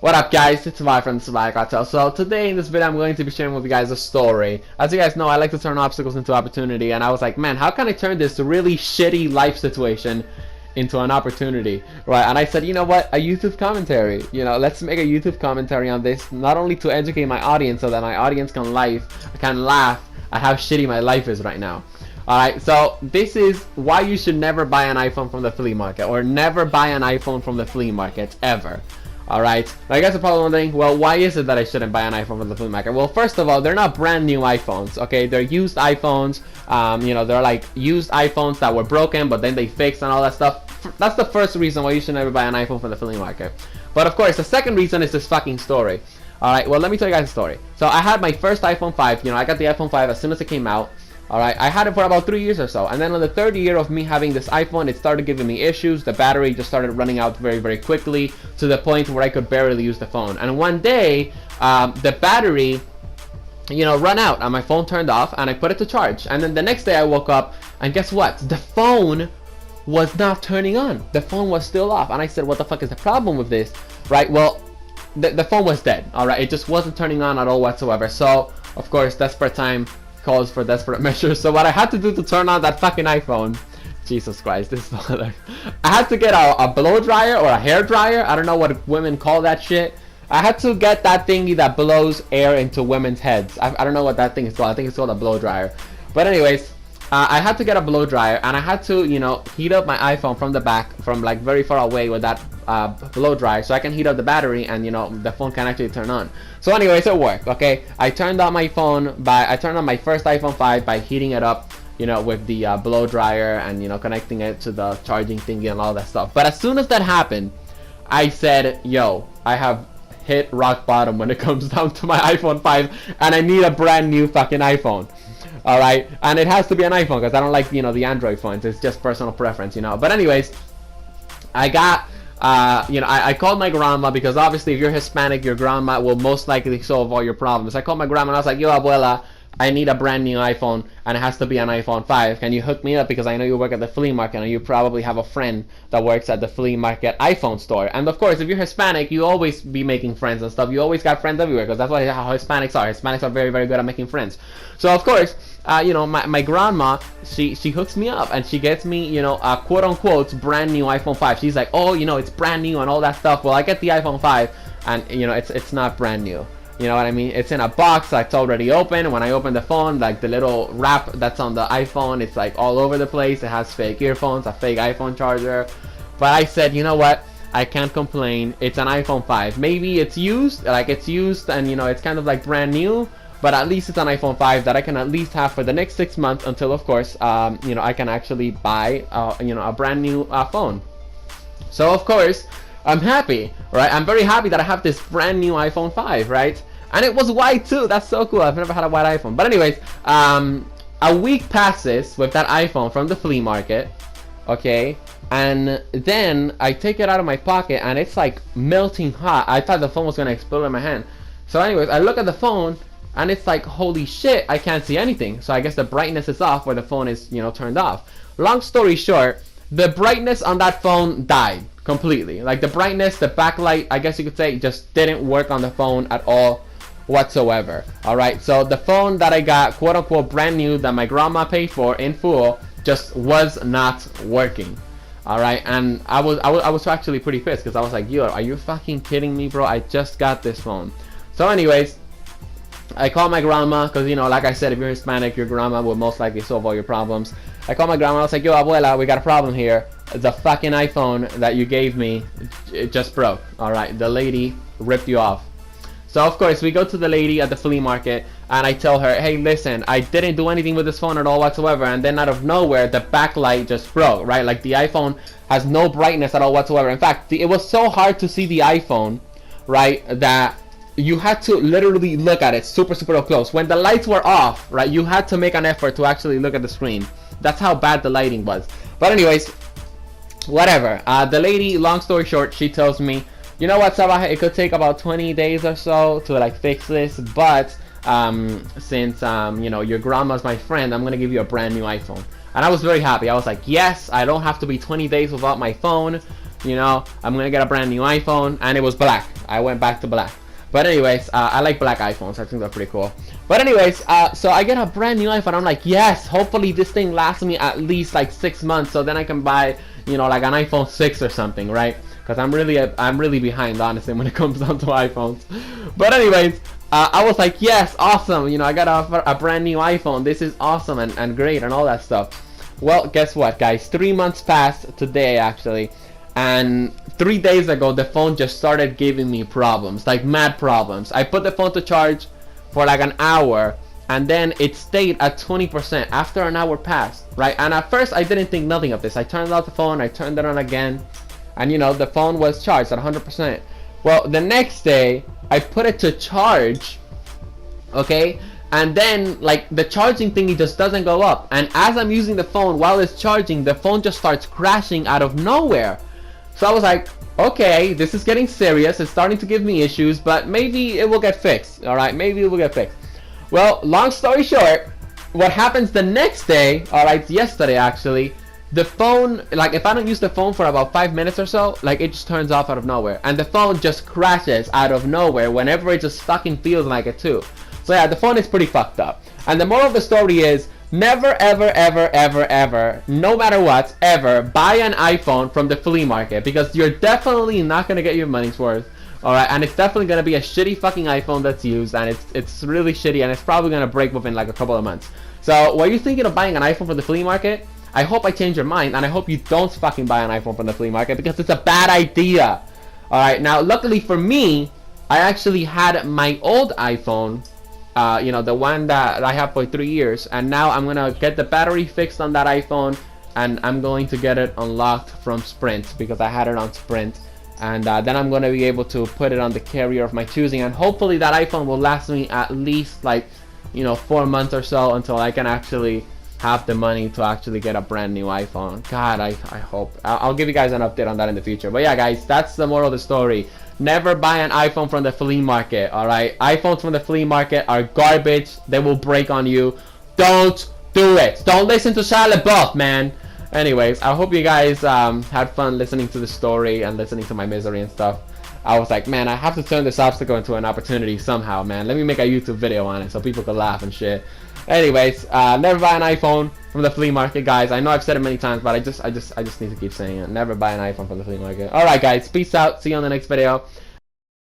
What up guys, it's Salvajee from the Salvajee Cartel. So today in this video I'm going to be sharing with you guys a story. As you guys know, I like to turn obstacles into opportunity, and I was like, man, how can I turn this really shitty life situation into an opportunity, right? And I said, you know what, a YouTube commentary, let's make a YouTube commentary on this, not only to educate my audience so that my audience can laugh at how shitty my life is right now. Alright, so this is why you should never buy an iPhone from the flea market, or never buy an iPhone from the flea market ever. Alright, now you guys are probably wondering, well, why is it that I shouldn't buy an iPhone from the flea market? Well, first of all, they're not brand new iPhones, okay? They're used iPhones. They're like used iPhones that were broken, but then they fixed and all that stuff. That's the first reason why you should never buy an iPhone from the flea market. But of course, the second reason is this fucking story. Alright, well, let me tell you guys a story. So I had my first iPhone 5, I got the iPhone 5 as soon as it came out. Alright, I had it for about 3 years or so, and then on the third year of me having this iPhone, it started giving me issues. The battery just started running out very, very quickly, to the point where I could barely use the phone. And one day, the battery, run out, and my phone turned off, and I put it to charge. And then the next day I woke up, and guess what? The phone was not turning on. The phone was still off, and I said, what the fuck is the problem with this? Right, well, the phone was dead, alright? It just wasn't turning on at all whatsoever. So, of course, desperate time calls for desperate measures. So what I had to do to turn on that fucking iPhone, Jesus Christ, this is I had to get a blow dryer or a hair dryer. I don't know what women call that shit. I had to get that thingy that blows air into women's heads. I don't know what that thing is called. I think it's called a blow dryer. But anyways, I had to get a blow dryer, and I had to, heat up my iPhone from the back, from like very far away with that blow dryer, so I can heat up the battery, and the phone can actually turn on. So anyways, it worked. Okay, I turned on my first iPhone 5 by heating it up, with the blow dryer, and connecting it to the charging thingy and all that stuff. But as soon as that happened, I said, yo, I have hit rock bottom when it comes down to my iPhone 5, and I need a brand new fucking iPhone. Alright, and it has to be an iPhone because I don't like, the Android phones. It's just personal preference, But anyways, I got, I called my grandma, because obviously if you're Hispanic, your grandma will most likely solve all your problems. I called my grandma and I was like, yo, abuela, I need a brand new iPhone, and it has to be an iPhone 5. Can you hook me up? Because I know you work at the flea market, and you probably have a friend that works at the flea market iPhone store. And of course, if you're Hispanic, you always be making friends and stuff. You always got friends everywhere, because that's how Hispanics are. Hispanics are very, very good at making friends. So of course, my grandma, she hooks me up, and she gets me, a quote-unquote brand new iPhone 5. She's like, oh, it's brand new and all that stuff. Well, I get the iPhone 5, and it's not brand new. You know what I mean? It's in a box that's already open. When I open the phone, like the little wrap that's on the iPhone, it's like all over the place. It has fake earphones, a fake iPhone charger. But I said, you know what? I can't complain. It's an iPhone 5. Maybe it's used, and it's kind of like brand new. But at least it's an iPhone 5 that I can at least have for the next 6 months until, of course, I can actually buy, a brand new phone. So of course, I'm happy, right? I'm very happy that I have this brand new iPhone 5, right? And it was white too. That's so cool. I've never had a white iPhone. But anyways, a week passes with that iPhone from the flea market, okay? And then I take it out of my pocket, and it's like melting hot. I thought the phone was gonna explode in my hand. So anyways, I look at the phone, and it's like, holy shit, I can't see anything. So I guess the brightness is off where the phone is, turned off. Long story short, the brightness on that phone died completely. Like the brightness, the backlight, I guess you could say, just didn't work on the phone at all whatsoever. Alright, so the phone that I got, quote unquote brand new, that my grandma paid for in full, just was not working. Alright, and I was actually pretty pissed, because I was like, yo, are you fucking kidding me, bro? I just got this phone. So anyways, I called my grandma, because like I said, if you're Hispanic, your grandma will most likely solve all your problems. I called my grandma, I was like, yo, abuela, we got a problem here. The fucking iPhone that you gave me, it just broke. Alright, the lady ripped you off. So of course, we go to the lady at the flea market, and I tell her, hey, listen, I didn't do anything with this phone at all whatsoever. And then out of nowhere, the backlight just broke, right? Like the iPhone has no brightness at all whatsoever. In fact, it was so hard to see the iPhone, right, that you had to literally look at it super, super close. When the lights were off, right, you had to make an effort to actually look at the screen. That's how bad the lighting was. But anyways, whatever. The lady, long story short, she tells me, you know what, Salvajee, it could take about 20 days or so to like fix this, but since your grandma's my friend, I'm gonna give you a brand new iPhone. And I was very happy. I was like, yes, I don't have to be 20 days without my phone. you know, I'm gonna get a brand new iPhone, and it was black. I went back to black. But anyways, I like black iPhones. I think they're pretty cool. But anyways, so I get a brand new iPhone. I'm like, yes, hopefully this thing lasts me at least like 6 months, so then I can buy, you know, like an iPhone 6 or something, right? Because I'm really behind, honestly, when it comes down to iPhones. But anyways, I was like, yes, awesome. You know, I got a brand new iPhone. This is awesome and great and all that stuff. Well, guess what, guys? 3 months passed today, actually. And 3 days ago, the phone just started giving me problems, like mad problems. I put the phone to charge for like an hour, and then it stayed at 20% after an hour passed, right? And at first, I didn't think nothing of this. I turned off the phone, I turned it on again, and you know, the phone was charged at 100%. Well, the next day, I put it to charge, okay? And then, like, the charging thingy just doesn't go up. And as I'm using the phone while it's charging, the phone just starts crashing out of nowhere. So I was like, okay, this is getting serious. It's starting to give me issues, but maybe it will get fixed. All right, maybe it will get fixed. Well, long story short, what happens the next day, all right, yesterday actually, the phone, like if I don't use the phone for about 5 minutes or so, like it just turns off out of nowhere. And the phone just crashes out of nowhere whenever it just fucking feels like it too. So yeah, the phone is pretty fucked up. And the moral of the story is, never, ever, ever, ever, ever, no matter what, ever buy an iPhone from the flea market, because you're definitely not gonna get your money's worth. Alright, and it's definitely gonna be a shitty fucking iPhone that's used, and it's really shitty, and it's probably gonna break within like a couple of months. So, were you thinking of buying an iPhone from the flea market? I hope I change your mind, and I hope you don't fucking buy an iPhone from the flea market, because it's a bad idea. Alright, now luckily for me, I actually had my old iPhone, you know, the one that I have for 3 years, and now I'm gonna get the battery fixed on that iPhone, and I'm going to get it unlocked from Sprint, because I had it on Sprint, and then I'm gonna be able to put it on the carrier of my choosing, and hopefully that iPhone will last me at least like, you know, 4 months or so, until I can actually have the money to actually get a brand new iPhone. God, I hope. I'll give you guys an update on that in the future. But yeah, guys, that's the moral of the story. Never buy an iPhone from the flea market, alright? iPhones from the flea market are garbage. They will break on you. Don't do it. Don't listen to Shia LaBeouf, man. Anyways, I hope you guys had fun listening to the story and listening to my misery and stuff. I was like, man, I have to turn this obstacle into an opportunity somehow, man. Let me make a YouTube video on it so people can laugh and shit. Anyways, never buy an iPhone from the flea market, guys. I know I've said it many times, but I just need to keep saying it. Never buy an iPhone from the flea market. Alright, guys, peace out. See you on the next video.